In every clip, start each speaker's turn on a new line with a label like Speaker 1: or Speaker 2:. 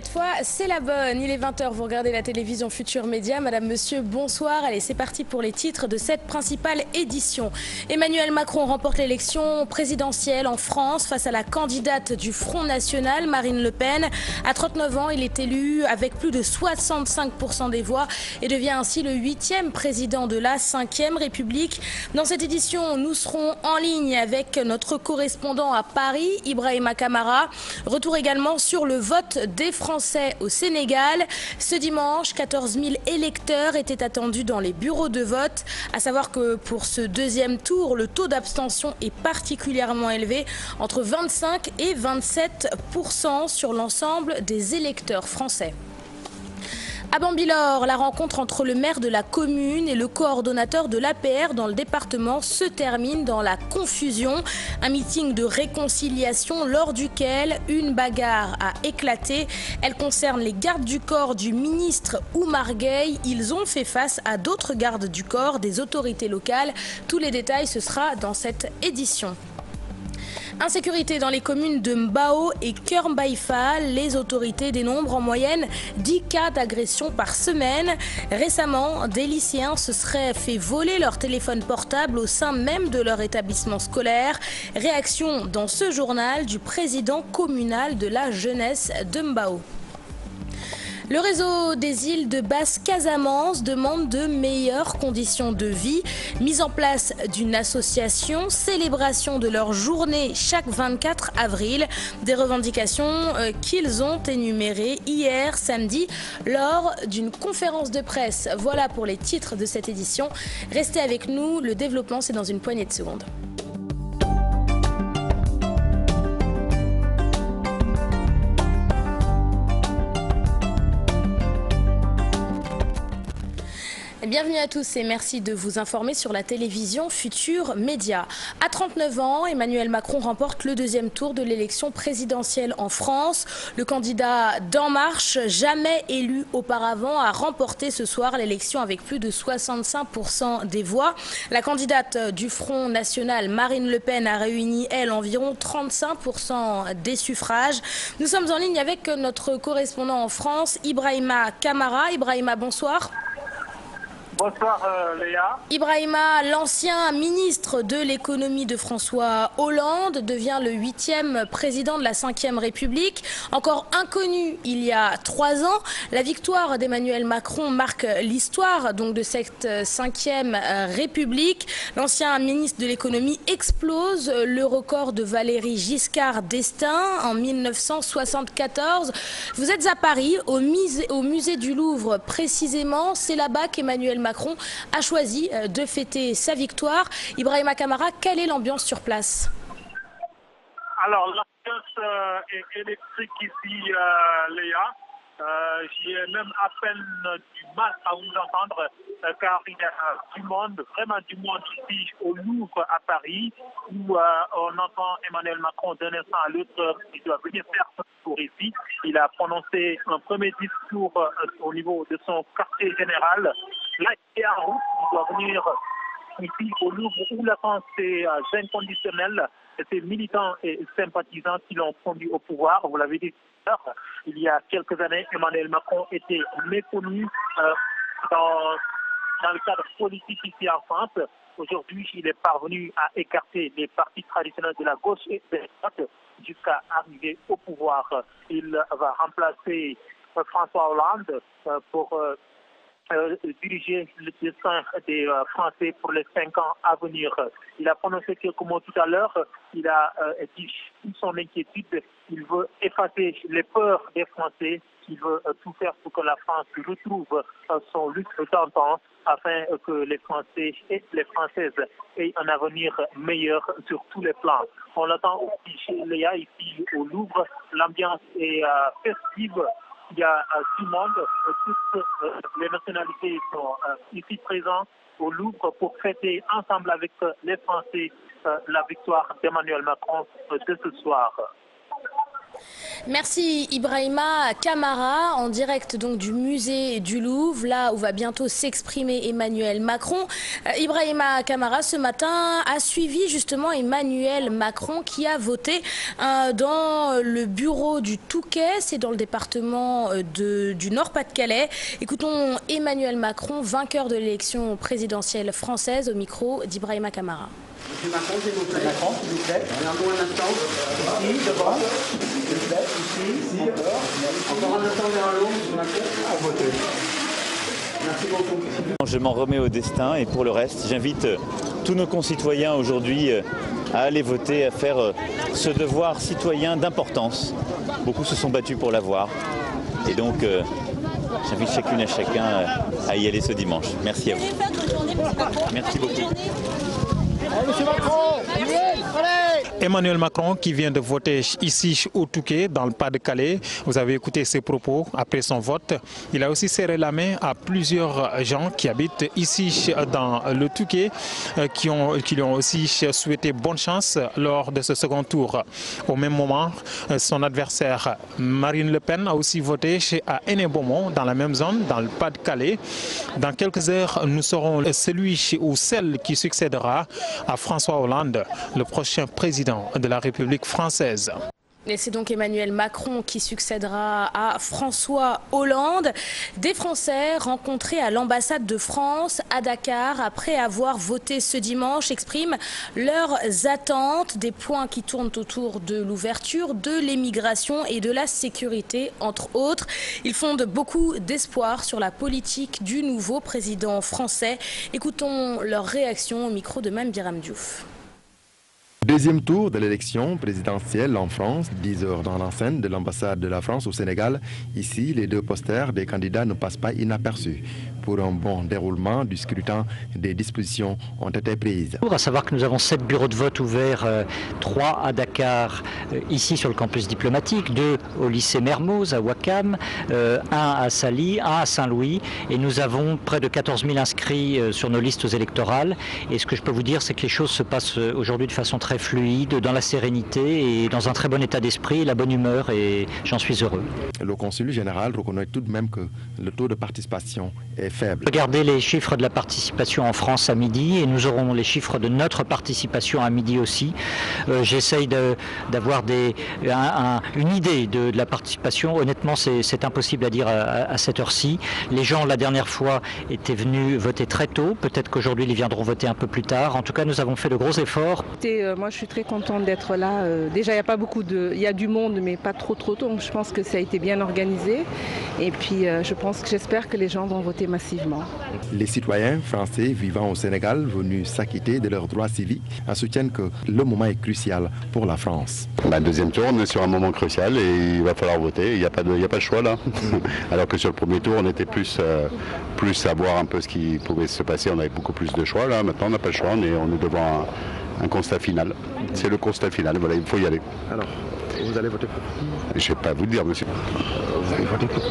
Speaker 1: cette fois, c'est la bonne. Il est 20 h, vous regardez la télévision Futur Média. Madame, monsieur, bonsoir. Allez, c'est parti pour les titres de cette principale édition. Emmanuel Macron remporte l'élection présidentielle en France face à la candidate du Front National, Marine Le Pen. À 39 ans, il est élu avec plus de 65% des voix et devient ainsi le 8e président de la 5e République. Dans cette édition, nous serons en ligne avec notre correspondant à Paris, Ibrahima Kamara. Retour également sur le vote des Français au Sénégal. Ce dimanche, 14 000 électeurs étaient attendus dans les bureaux de vote. À savoir que pour ce deuxième tour, le taux d'abstention est particulièrement élevé, entre 25 et 27% sur l'ensemble des électeurs français. À Bambilor, la rencontre entre le maire de la commune et le coordonnateur de l'APR dans le département se termine dans la confusion. Un meeting de réconciliation lors duquel une bagarre a éclaté. Elle concerne les gardes du corps du ministre Oumar Gueye. Ils ont fait face à d'autres gardes du corps des autorités locales. Tous les détails, ce sera dans cette édition. Insécurité dans les communes de Mbao et Keur-Mbaïfa. Les autorités dénombrent en moyenne 10 cas d'agression par semaine. Récemment, des lycéens se seraient fait voler leur téléphone portable au sein même de leur établissement scolaire. Réaction dans ce journal du président communal de la jeunesse de Mbao. Le réseau des îles de Basse-Casamance demande de meilleures conditions de vie, mise en place d'une association, célébration de leur journée chaque 24 avril, des revendications qu'ils ont énumérées hier samedi lors d'une conférence de presse. Voilà pour les titres de cette édition. Restez avec nous, le développement c'est dans une poignée de secondes. Bienvenue à tous et merci de vous informer sur la télévision Futur Média. À 39 ans, Emmanuel Macron remporte le deuxième tour de l'élection présidentielle en France. Le candidat d'En Marche, jamais élu auparavant, a remporté ce soir l'élection avec plus de 65% des voix. La candidate du Front National, Marine Le Pen, a réuni, elle, environ 35% des suffrages. Nous sommes en ligne avec notre correspondant en France, Ibrahima Kamara. Ibrahima, bonsoir.
Speaker 2: Bonsoir Léa.
Speaker 1: Ibrahima, l'ancien ministre de l'économie de François Hollande, devient le 8e président de la 5e République. Encore inconnu il y a 3 ans, la victoire d'Emmanuel Macron marque l'histoire donc de cette 5e République. L'ancien ministre de l'économie explose le record de Valéry Giscard d'Estaing en 1974. Vous êtes à Paris, au musée du Louvre précisément. C'est là-bas qu'Emmanuel Macron a choisi de fêter sa victoire. Ibrahima Kamara, quelle est l'ambiance sur place?
Speaker 2: Alors, l'ambiance est électrique ici, Léa. J'ai même à peine du mal à vous entendre car il y a du monde, vraiment du monde ici au Louvre à Paris où on entend Emmanuel Macron d'un instant à l'autre. Il doit venir faire son tour ici. Il a prononcé un premier discours au niveau de son quartier général. Là, il est en route, il doit venir ici au Louvre où la France est inconditionnelle. Ces militants et sympathisants qui l'ont conduit au pouvoir, vous l'avez dit tout à l'heure, il y a quelques années, Emmanuel Macron était méconnu dans le cadre politique ici en France. Aujourd'hui, il est parvenu à écarter les partis traditionnels de la gauche et de la droite jusqu'à arriver au pouvoir. Il va remplacer François Hollande pour diriger le destin des Français pour les 5 ans à venir. Il a prononcé quelques mots tout à l'heure. Il a dit son inquiétude. Il veut effacer les peurs des Français. Il veut tout faire pour que la France retrouve son luxe d'antan afin que les Français et les Françaises aient un avenir meilleur sur tous les plans. On l'attend aussi chez Léa, ici au Louvre. L'ambiance est festive. Il y a tout le monde, toutes les nationalités sont ici présentes au Louvre pour fêter ensemble avec les Français la victoire d'Emmanuel Macron de ce soir.
Speaker 1: Merci Ibrahima Kamara, en direct donc du musée du Louvre, là où va bientôt s'exprimer Emmanuel Macron. Ibrahima Kamara, ce matin, a suivi justement Emmanuel Macron qui a voté dans le bureau du Touquet, c'est dans le département du Nord-Pas-de-Calais. Écoutons Emmanuel Macron, vainqueur de l'élection présidentielle française, au micro d'Ibrahima Kamara.
Speaker 3: Monsieur Macron, s'il vous plaît. Macron, s'il vous plaît. Regardons un instant. Ici, devant. S'il vous plaît. Ici, encore. Encore un instant vers l'eau, monsieur Macron. À voter. Merci beaucoup.
Speaker 4: Je m'en remets au destin et pour le reste, j'invite tous nos concitoyens aujourd'hui à aller voter, à faire ce devoir citoyen d'importance. Beaucoup se sont battus pour l'avoir et donc j'invite chacune et chacun à y aller ce dimanche. Merci à vous. Merci beaucoup.
Speaker 5: Monsieur Macron, Emmanuel Macron qui vient de voter ici au Touquet, dans le Pas-de-Calais. Vous avez écouté ses propos après son vote. Il a aussi serré la main à plusieurs gens qui habitent ici dans le Touquet, qui lui ont aussi souhaité bonne chance lors de ce second tour. Au même moment, son adversaire Marine Le Pen a aussi voté à Hénin-Beaumont, dans la même zone, dans le Pas-de-Calais. Dans quelques heures, nous saurons celui ou celle qui succédera à François Hollande, le prochain président de la République française.
Speaker 1: Et c'est donc Emmanuel Macron qui succédera à François Hollande. Des Français rencontrés à l'ambassade de France à Dakar après avoir voté ce dimanche expriment leurs attentes, des points qui tournent autour de l'ouverture, de l'émigration et de la sécurité, entre autres. Ils fondent beaucoup d'espoir sur la politique du nouveau président français. Écoutons leur réaction au micro de Mame Biram Diouf.
Speaker 6: Deuxième tour de l'élection présidentielle en France, 10 heures dans l'enceinte de l'ambassade de la France au Sénégal. Ici, les deux posters des candidats ne passent pas inaperçus. Pour un bon déroulement du scrutin, des dispositions ont été prises.
Speaker 7: À savoir que nous avons 7 bureaux de vote ouverts, 3 à Dakar, ici sur le campus diplomatique, 2 au lycée Mermoz à Ouakam, 1 à Sali, 1 à Saint-Louis. Et nous avons près de 14 000 inscrits sur nos listes électorales. Et ce que je peux vous dire, c'est que les choses se passent aujourd'hui de façon très fluide, dans la sérénité et dans un très bon état d'esprit, la bonne humeur, et j'en suis heureux.
Speaker 6: Le consul général reconnaît tout de même que le taux de participation est faible.
Speaker 7: Regardez les chiffres de la participation en France à midi et nous aurons les chiffres de notre participation à midi aussi. J'essaye d'avoir une idée de la participation. Honnêtement, c'est impossible à dire à cette heure-ci. Les gens, la dernière fois, étaient venus voter très tôt. Peut-être qu'aujourd'hui, ils viendront voter un peu plus tard. En tout cas, nous avons fait de gros efforts.
Speaker 8: Moi, je suis très contente d'être là. Déjà, il y a du monde, mais pas trop tôt. Donc, je pense que ça a été bien organisé. Et puis, j'espère que les gens vont voter massivement.
Speaker 6: Les citoyens français vivant au Sénégal, venus s'acquitter de leurs droits civiques, soutiennent que le moment est crucial pour la France.
Speaker 9: Deuxième tour, on est sur un moment crucial et il va falloir voter. Il n'y a pas de choix là. Alors que sur le premier tour, on était plus à voir un peu ce qui pouvait se passer. On avait beaucoup plus de choix. Là, maintenant, on n'a pas le choix. On est devant un constat final. C'est le constat final. Voilà, il faut y aller.
Speaker 6: Alors, vous allez voter pour qui?
Speaker 9: Je ne vais pas vous le dire, monsieur.
Speaker 6: Vous allez voter pour qui?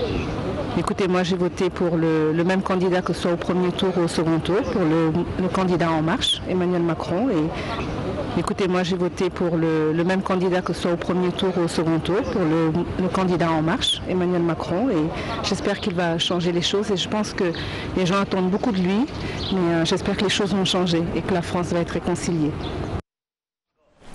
Speaker 8: Écoutez, moi j'ai voté pour le même candidat que ce soit au premier tour ou au second tour, pour le candidat En Marche, Emmanuel Macron. Et écoutez, moi j'ai voté pour le même candidat que ce soit au premier tour ou au second tour, pour le candidat En Marche, Emmanuel Macron. Et j'espère qu'il va changer les choses et je pense que les gens attendent beaucoup de lui, mais j'espère que les choses vont changer et que la France va être réconciliée.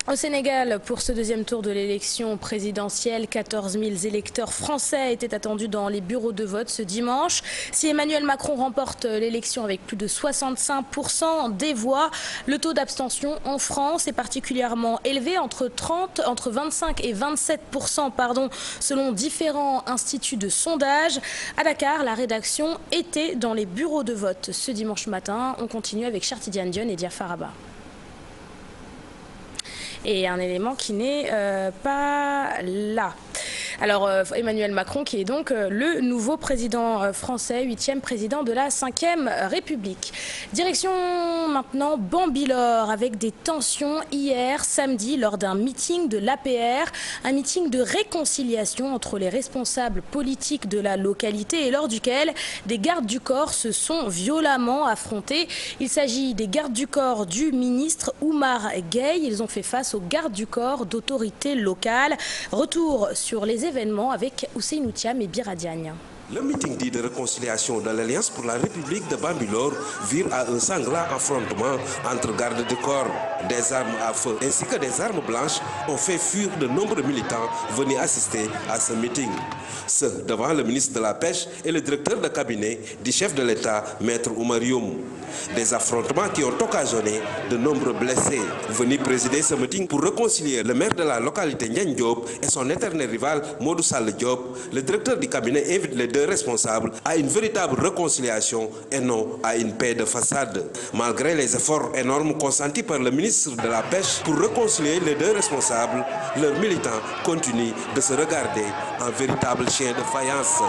Speaker 1: Au Sénégal, pour ce deuxième tour de l'élection présidentielle, 14 000 électeurs français étaient attendus dans les bureaux de vote ce dimanche. Si Emmanuel Macron remporte l'élection avec plus de 65% des voix, le taux d'abstention en France est particulièrement élevé, entre 25 et 27%, selon différents instituts de sondage. À Dakar, la rédaction était dans les bureaux de vote ce dimanche matin. On continue avec Chartidiane Dione et Diafar Abba. Et un élément qui n'est pas là. Alors Emmanuel Macron qui est donc le nouveau président français, 8e président de la 5e République. Direction maintenant Bambilor avec des tensions hier samedi lors d'un meeting de l'APR, un meeting de réconciliation entre les responsables politiques de la localité et lors duquel des gardes du corps se sont violemment affrontés. Il s'agit des gardes du corps du ministre Oumar Gueye. Ils ont fait face aux gardes du corps d'autorités locales. Retour sur les événements avec Ousseynou Thiam et Bira Diagne.
Speaker 10: Le meeting dit de réconciliation de l'Alliance pour la République de Bambilor vire à un sanglant affrontement entre gardes du corps. Des armes à feu ainsi que des armes blanches ont fait fuir de nombreux militants venus assister à ce meeting. Ce devant le ministre de la Pêche et le directeur de cabinet du chef de l'État, Maître Oumar Youm. Des affrontements qui ont occasionné de nombreux blessés. Venu présider ce meeting pour réconcilier le maire de la localité Ndiagne Diop et son éternel rival Modou Sall Diop, le directeur du cabinet invite les deux responsables à une véritable réconciliation et non à une paix de façade. Malgré les efforts énormes consentis par le ministre de la Pêche pour réconcilier les deux responsables, leurs militants continuent de se regarder en véritable chien de faïence.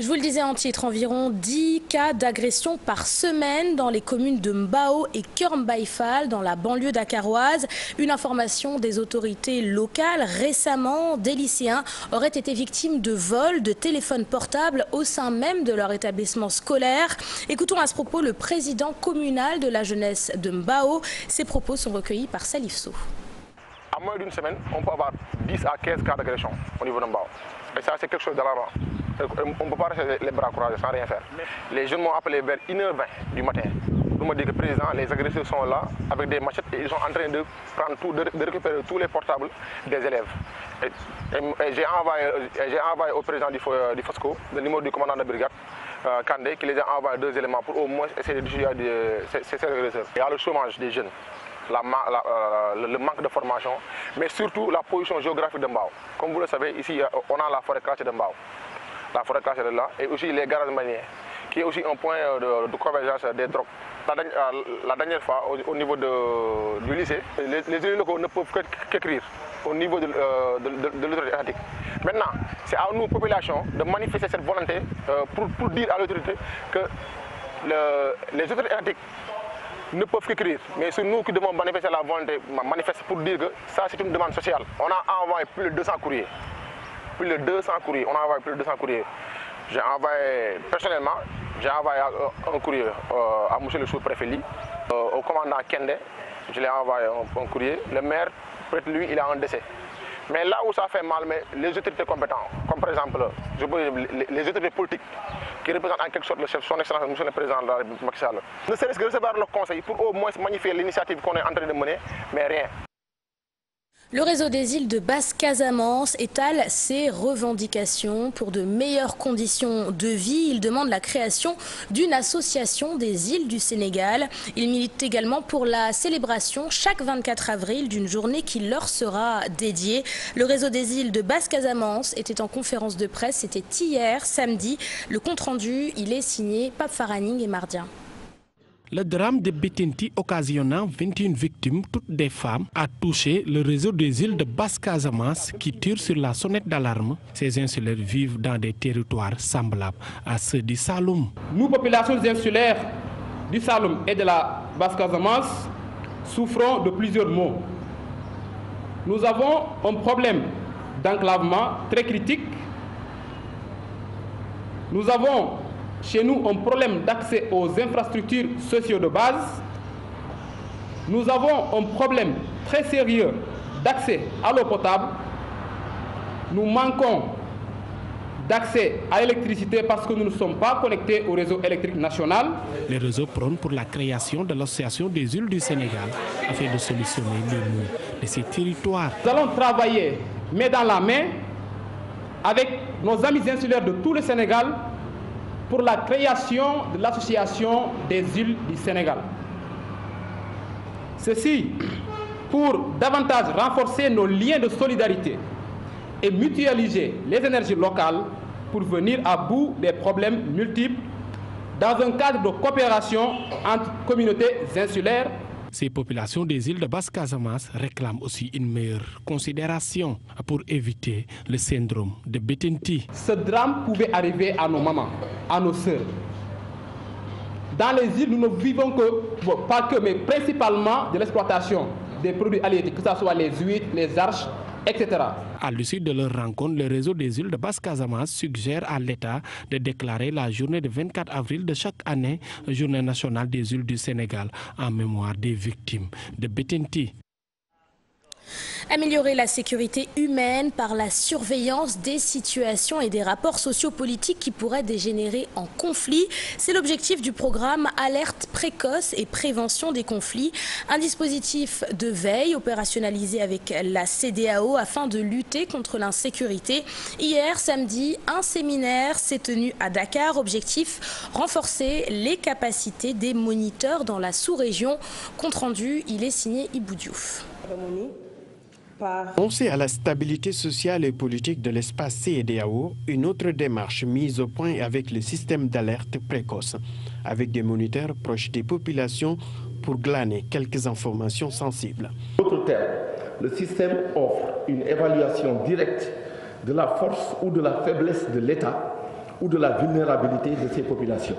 Speaker 1: Je vous le disais en titre, environ 10 cas d'agression par semaine dans les communes de Mbao et Keur-Mbaïfal, dans la banlieue dakaroise. Une information des autorités locales. Récemment, des lycéens auraient été victimes de vols de téléphones portables au sein même de leur établissement scolaire. Écoutons à ce propos le président communal de la jeunesse de Mbao. Ces propos sont recueillis par Salif Sow.
Speaker 11: À moins d'une semaine, on peut avoir 10 à 15 cas d'agression au niveau de Mbao. Et ça, c'est quelque chose d'alarmant. On ne peut pas rester les bras croisés sans rien faire. Les jeunes m'ont appelé vers 1h20 du matin. Ils m'ont dit que président, les agresseurs sont là avec des machettes et ils sont en train de prendre de récupérer tous les portables des élèves. Et j'ai envoyé au président du FOSCO le numéro du commandant de brigade, Kandé, qui les a envoyé 2 éléments pour au moins essayer de dissuader ces agresseurs. Il y a le chômage des jeunes. Le manque de formation, mais surtout la position géographique de Mbao. Comme vous le savez, ici, on a la forêt classée de Mbao. La forêt classée de là, et aussi les garages manières, qui est aussi un point de convergence des drogues. La dernière fois, au niveau du lycée, les élus locaux ne peuvent qu'écrire au niveau de l'autorité étatique. Maintenant, c'est à nous, population, de manifester cette volonté pour dire à l'autorité que les autorités étatiques ne peuvent qu'écrire, mais c'est nous qui devons manifester la volonté, manifester pour dire que ça c'est une demande sociale. On a envoyé plus de 200 courriers. On a envoyé plus de 200 courriers. J'ai envoyé, personnellement, un courrier à M. le sous-préfet Li, au commandant Kende, je l'ai envoyé un courrier. Le maire, peut-être lui, il a un décès. Mais là où ça fait mal, mais les autorités compétentes, comme par exemple les autorités politiques, qui représentent en quelque sorte son excellence, monsieur le président de la République Macky Sall, ne serait-ce que recevoir le conseil pour au moins magnifier l'initiative qu'on est en train de mener, mais rien.
Speaker 1: Le réseau des îles de Basse-Casamance étale ses revendications pour de meilleures conditions de vie. Il demande la création d'une association des îles du Sénégal. Il milite également pour la célébration chaque 24 avril d'une journée qui leur sera dédiée. Le réseau des îles de Basse-Casamance était en conférence de presse. C'était hier, samedi. Le compte-rendu, il est signé Pape Faraning et Mardia.
Speaker 12: Le drame de Betenti occasionnant 21 victimes, toutes des femmes, a touché le réseau des îles de Basse-Casamance qui tire sur la sonnette d'alarme. Ces insulaires vivent dans des territoires semblables à ceux du Saloum.
Speaker 13: Nous, populations insulaires du Saloum et de la Basse-Casamance, souffrons de plusieurs maux. Nous avons un problème d'enclavement très critique. Nous avons chez nous un problème d'accès aux infrastructures sociaux de base. Nous avons un problème très sérieux d'accès à l'eau potable. Nous manquons d'accès à l'électricité parce que nous ne sommes pas connectés au réseau électrique national.
Speaker 12: Les réseaux prônent pour la création de l'association des îles du Sénégal afin de solutionner les maux de ces territoires.
Speaker 13: Nous allons travailler main dans la main avec nos amis insulaires de tout le Sénégal pour la création de l'association des îles du Sénégal. Ceci pour davantage renforcer nos liens de solidarité et mutualiser les énergies locales pour venir à bout des problèmes multiples dans un cadre de coopération entre communautés insulaires.
Speaker 12: Ces populations des îles de Basse-Casamance réclament aussi une meilleure considération pour éviter le syndrome de Bettenty.
Speaker 13: Ce drame pouvait arriver à nos mamans, à nos sœurs. Dans les îles, nous ne vivons que, pas que, mais principalement de l'exploitation des produits halieutiques, que ce soit les huîtres, les arches, etc.
Speaker 12: À l'issue de leur rencontre, le réseau des îles de Basse-Casamance suggère à l'État de déclarer la journée du 24 avril de chaque année, journée nationale des îles du Sénégal, en mémoire des victimes de Bettenty.
Speaker 1: Améliorer la sécurité humaine par la surveillance des situations et des rapports sociopolitiques qui pourraient dégénérer en conflit. C'est l'objectif du programme Alerte précoce et prévention des conflits, un dispositif de veille opérationnalisé avec la CEDEAO afin de lutter contre l'insécurité. Hier, samedi, un séminaire s'est tenu à Dakar. Objectif, renforcer les capacités des moniteurs dans la sous-région. Compte rendu, il est signé Ibou Diouf.
Speaker 14: Penser à la stabilité sociale et politique de l'espace CEDEAO, une autre démarche mise au point avec le système d'alerte précoce, avec des moniteurs proches des populations pour glaner quelques informations sensibles.
Speaker 15: D'autre terme, le système offre une évaluation directe de la force ou de la faiblesse de l'État ou de la vulnérabilité de ces populations.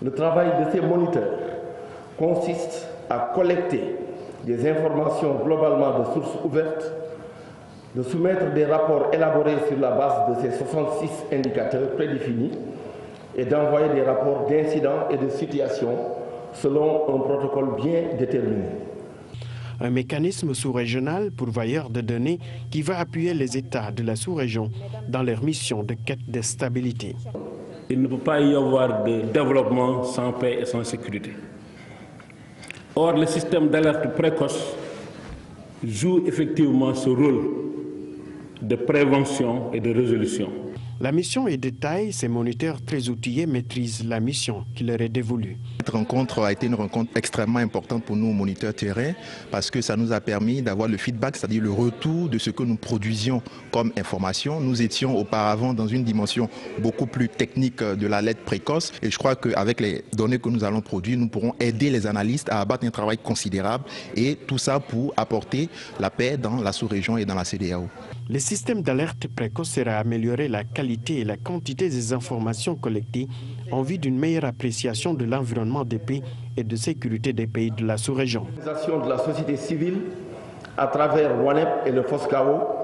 Speaker 15: Le travail de ces moniteurs consiste à collecter des informations globalement de sources ouvertes, de soumettre des rapports élaborés sur la base de ces 66 indicateurs prédéfinis et d'envoyer des rapports d'incidents et de situations selon un protocole bien déterminé.
Speaker 14: Un mécanisme sous-régional pourvoyeur de données qui va appuyer les États de la sous-région dans leur mission de quête de stabilité.
Speaker 16: Il ne peut pas y avoir de développement sans paix et sans sécurité. Or, le système d'alerte précoce joue effectivement ce rôle de prévention et de résolution.
Speaker 14: La mission est de taille, ces moniteurs très outillés maîtrisent la mission qui leur est dévolue.
Speaker 17: Cette rencontre a été une rencontre extrêmement importante pour nous, moniteurs terrain, parce que ça nous a permis d'avoir le feedback, c'est-à-dire le retour de ce que nous produisions comme information. Nous étions auparavant dans une dimension beaucoup plus technique de l'alerte précoce et je crois qu'avec les données que nous allons produire, nous pourrons aider les analystes à abattre un travail considérable et tout ça pour apporter la paix dans la sous-région et dans la CEDEAO.
Speaker 14: Le système d'alerte précoce sera améliorer la qualité et la quantité des informations collectées en vue d'une meilleure appréciation de l'environnement de paix et de sécurité des pays de la sous-région.
Speaker 15: L'organisation de la société civile à travers WANEP et le FOSCAO.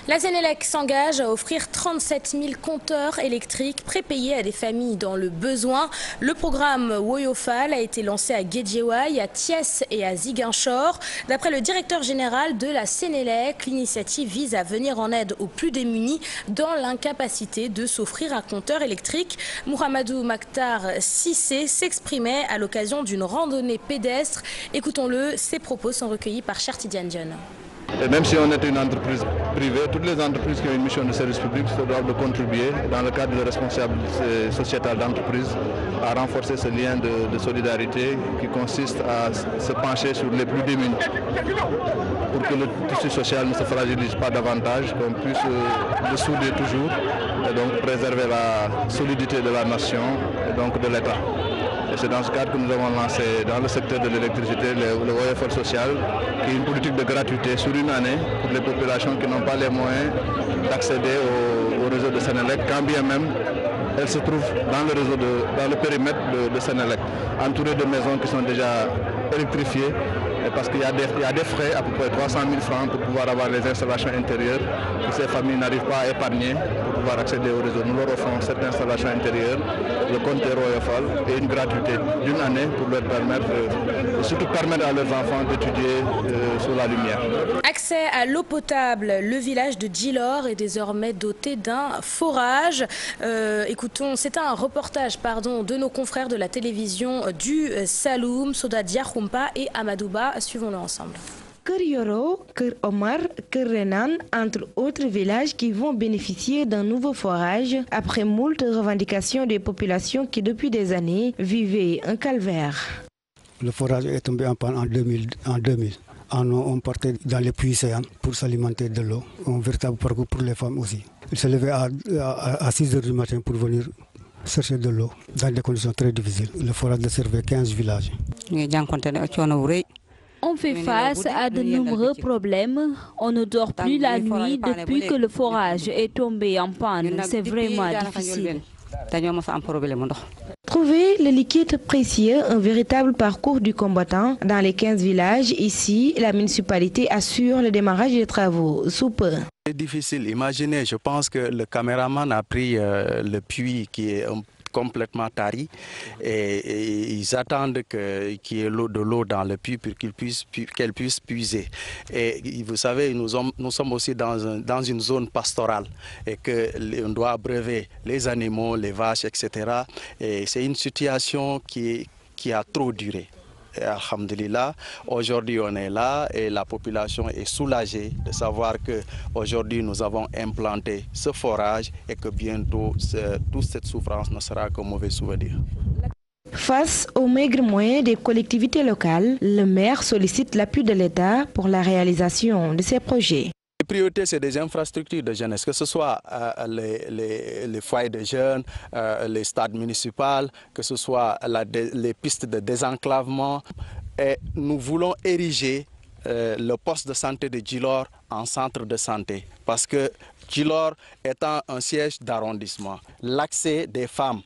Speaker 1: La Sénélec s'engage à offrir 37 000 compteurs électriques prépayés à des familles dans le besoin. Le programme Woyofal a été lancé à Guédiawaye, à Thiès et à Ziguinchor. D'après le directeur général de la Sénélec, l'initiative vise à venir en aide aux plus démunis dans l'incapacité de s'offrir un compteur électrique. Mouhamadou Maktar Sissé s'exprimait à l'occasion d'une randonnée pédestre. Écoutons-le, ses propos sont recueillis par Chartidiane Dione.
Speaker 18: Et même si on est une entreprise privée, toutes les entreprises qui ont une mission de service public se doivent de contribuer dans le cadre de responsabilité sociétale d'entreprise à renforcer ce lien de solidarité qui consiste à se pencher sur les plus démunis pour que le tissu social ne se fragilise pas davantage, qu'on puisse le souder toujours et donc préserver la solidité de la nation et donc de l'État. Et c'est dans ce cadre que nous avons lancé dans le secteur de l'électricité le Woyofal social, qui est une politique de gratuité sur une année pour les populations qui n'ont pas les moyens d'accéder au réseau de Sénélec, quand bien même elles se trouvent dans le périmètre de Sénélec, entourées de maisons qui sont déjà électrifiées. Et parce qu'il y a des frais, à peu près 300 000 francs pour pouvoir avoir les installations intérieures que ces familles n'arrivent pas à épargner pour pouvoir accéder au réseau. Nous leur offrons cette installation intérieure, le compteur Woyofal et une gratuité d'une année pour leur permettre, surtout permettre à leurs enfants d'étudier sous la lumière.
Speaker 1: Accès à l'eau potable, le village de Djilor est désormais doté d'un forage. Écoutons, c'est un reportage de nos confrères de la télévision du Saloum, Soda Diakhoumpa et Amadouba. Suivons-le ensemble.
Speaker 19: Kër Yoro, Kër Omar, Kër Renan, entre autres villages qui vont bénéficier d'un nouveau forage après moult revendications des populations qui depuis des années vivaient un calvaire.
Speaker 20: Le forage est tombé en panne en 2000. On partait dans les puits pour s'alimenter de l'eau. Un véritable parcours pour les femmes aussi. Ils se levaient à 6 h du matin pour venir chercher de l'eau dans des conditions très difficiles. Le forage desservait 15 villages.
Speaker 21: On fait face à de nombreux problèmes. On ne dort plus la nuit depuis que le forage est tombé en panne. C'est vraiment difficile.
Speaker 19: Trouver le liquide précieux, un véritable parcours du combattant dans les 15 villages. Ici, la municipalité assure le démarrage des travaux sous peu.
Speaker 22: C'est difficile. Imaginez, je pense que le caméraman a pris le puits qui est complètement tari et ils attendent qu'il y ait de l'eau dans le puits pour qu'elle puisse puiser. Et vous savez, nous sommes aussi dans une zone pastorale et qu'on doit abreuver les animaux, les vaches, etc. Et c'est une situation qui a trop duré. Et alhamdulillah, aujourd'hui on est là et la population est soulagée de savoir qu'aujourd'hui nous avons implanté ce forage et que bientôt toute cette souffrance ne sera qu'un mauvais souvenir.
Speaker 19: Face aux maigres moyens des collectivités locales, le maire sollicite l'appui de l'État pour la réalisation de ces projets.
Speaker 22: Les priorités, c'est des infrastructures de jeunesse, que ce soit les foyers de jeunes, les stades municipaux, que ce soit les pistes de désenclavement. Et nous voulons ériger le poste de santé de Djilor en centre de santé, parce que Djilor étant un siège d'arrondissement, l'accès des femmes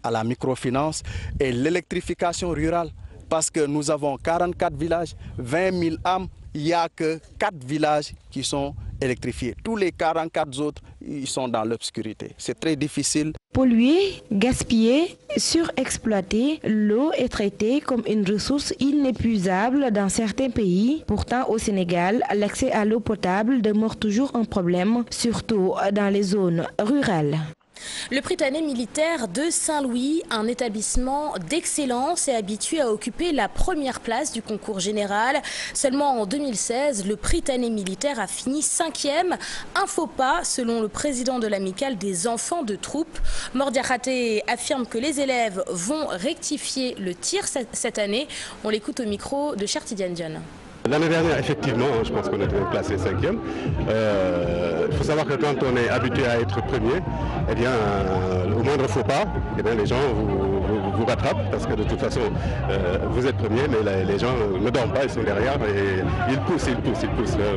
Speaker 22: à la microfinance et l'électrification rurale, parce que nous avons 44 villages, 20 000 âmes. Il n'y a que 4 villages qui sont électrifiés. Tous les 44 autres, ils sont dans l'obscurité. C'est très difficile.
Speaker 19: Polluer, gaspiller, surexploiter, l'eau est traitée comme une ressource inépuisable dans certains pays. Pourtant, au Sénégal, l'accès à l'eau potable demeure toujours un problème, surtout dans les zones rurales.
Speaker 1: Le Prytanée militaire de Saint-Louis, un établissement d'excellence, est habitué à occuper la première place du concours général. Seulement en 2016, le Prytanée militaire a fini 5e. Un faux pas, selon le président de l'amicale des enfants de troupe. Mordia Khaté affirme que les élèves vont rectifier le tir cette année. On l'écoute au micro de Chertidiane Dione.
Speaker 23: L'année dernière, effectivement, je pense qu'on était placé 5e. Il faut savoir que quand on est habitué à être premier, eh bien, au moindre faux pas, eh bien, les gens vous rattrapent parce que de toute façon, vous êtes premier, mais les gens ne dorment pas, ils sont derrière et ils poussent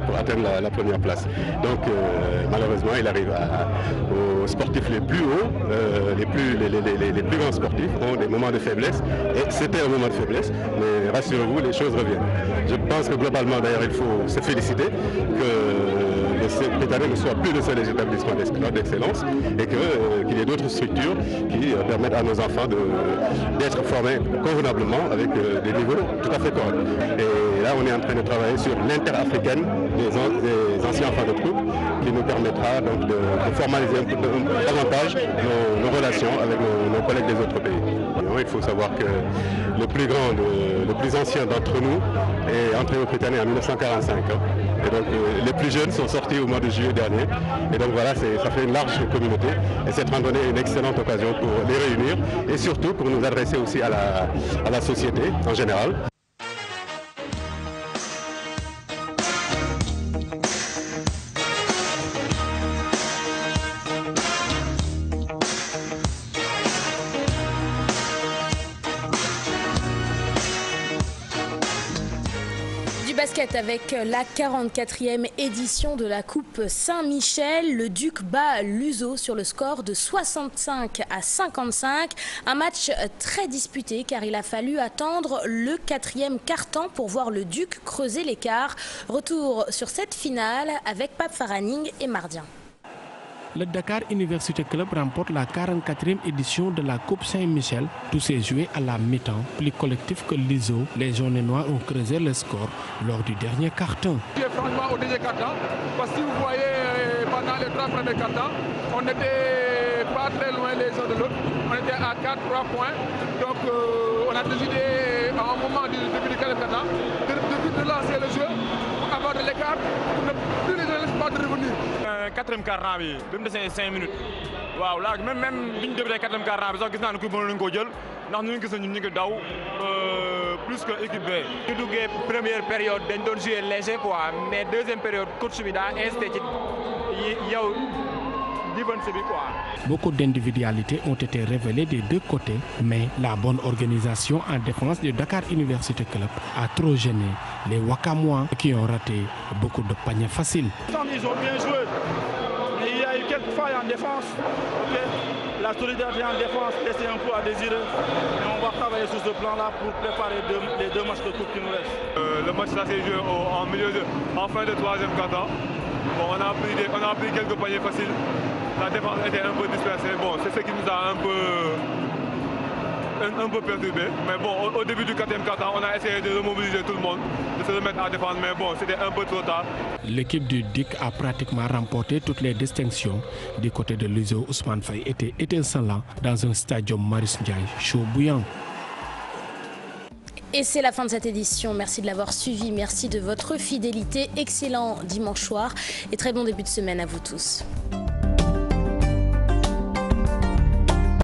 Speaker 23: pour atteindre la première place. Donc, malheureusement, il arrive aux sportifs les plus hauts, les plus grands sportifs ont des moments de faiblesse. Et c'était un moment de faiblesse, mais rassurez-vous, les choses reviennent. Je pense que globalement, d'ailleurs, il faut se féliciter que le Prytanée ne soit plus le seul établissement d'excellence et qu'il y ait d'autres structures qui permettent à nos enfants d'être formés convenablement avec des niveaux tout à fait corrects. Et là, on est en train de travailler sur l'interafricaine des anciens enfants de troupe qui nous permettra donc de formaliser un peu davantage nos relations avec nos collègues des autres pays. Il faut savoir que le plus ancien d'entre nous est entré au Prytanée en 1945. Et donc les plus jeunes sont sortis au mois de juillet dernier. Et donc voilà, ça fait une large communauté. Et cette randonnée est une excellente occasion pour les réunir et surtout pour nous adresser aussi à la société en général.
Speaker 1: Avec la 44e édition de la Coupe Saint-Michel, le Duc bat l'Uzo sur le score de 65-55. Un match très disputé car il a fallu attendre le 4e quart-temps pour voir le Duc creuser l'écart. Retour sur cette finale avec Pape Faraning et Mardien.
Speaker 12: Le Dakar University Club remporte la 44e édition de la Coupe Saint-Michel. Tout s'est joué à la mi-temps. Plus collectif que l'ISO, les jaunes et noirs ont creusé le score lors du dernier quart-temps.
Speaker 11: Franchement, au dernier quart-temps, parce que si vous voyez pendant les 3 premiers quart-temps, on n'était pas très loin les uns de l'autre. On était à 4-3 points. Donc on a décidé à un moment du début du quart-temps de lancer le jeu pour avoir de l'écart pour ne plus les laisser pas de revenir.
Speaker 24: 4e quart-temps bi bi mu desee 5 minutes waaw là même bi ñu débuté 4e quart-temps bi sax gis naa ne ku mënoon nañu koo jël ndax ñu ngi gis ñu ngi daw plus que équipe B.
Speaker 25: ñu duggee première période dañ doon jouer léger quoi mais deuxième période coach bi daa insisté ci yow
Speaker 12: Beaucoup d'individualités ont été révélées des deux côtés, mais la bonne organisation en défense du Dakar University Club a trop gêné les Wakamois qui ont raté beaucoup de paniers faciles.
Speaker 25: Ils ont bien joué, mais il y a eu quelques failles en défense. La solidarité en défense laissait un peu à désirer. Et on va travailler sur ce plan-là pour préparer les deux matchs de coupe qui nous restent.
Speaker 24: Le match là s'est joué en fin de troisième quart-temps. Bon, on a pris quelques paniers faciles. La défense était un peu dispersée. Bon, c'est ce qui nous a un peu perturbé. Mais bon, au début du quatrième quart-temps, on a essayé de remobiliser tout le monde, de se remettre à défendre. Mais bon, c'était un peu trop tard.
Speaker 12: L'équipe du DIC a pratiquement remporté toutes les distinctions. Du côté de l'USO, Ousmane Faye était étincelant dans un stadium Marius Ndiaye chaud bouillant.
Speaker 1: Et c'est la fin de cette édition. Merci de l'avoir suivi. Merci de votre fidélité. Excellent dimanche soir et très bon début de semaine à vous tous.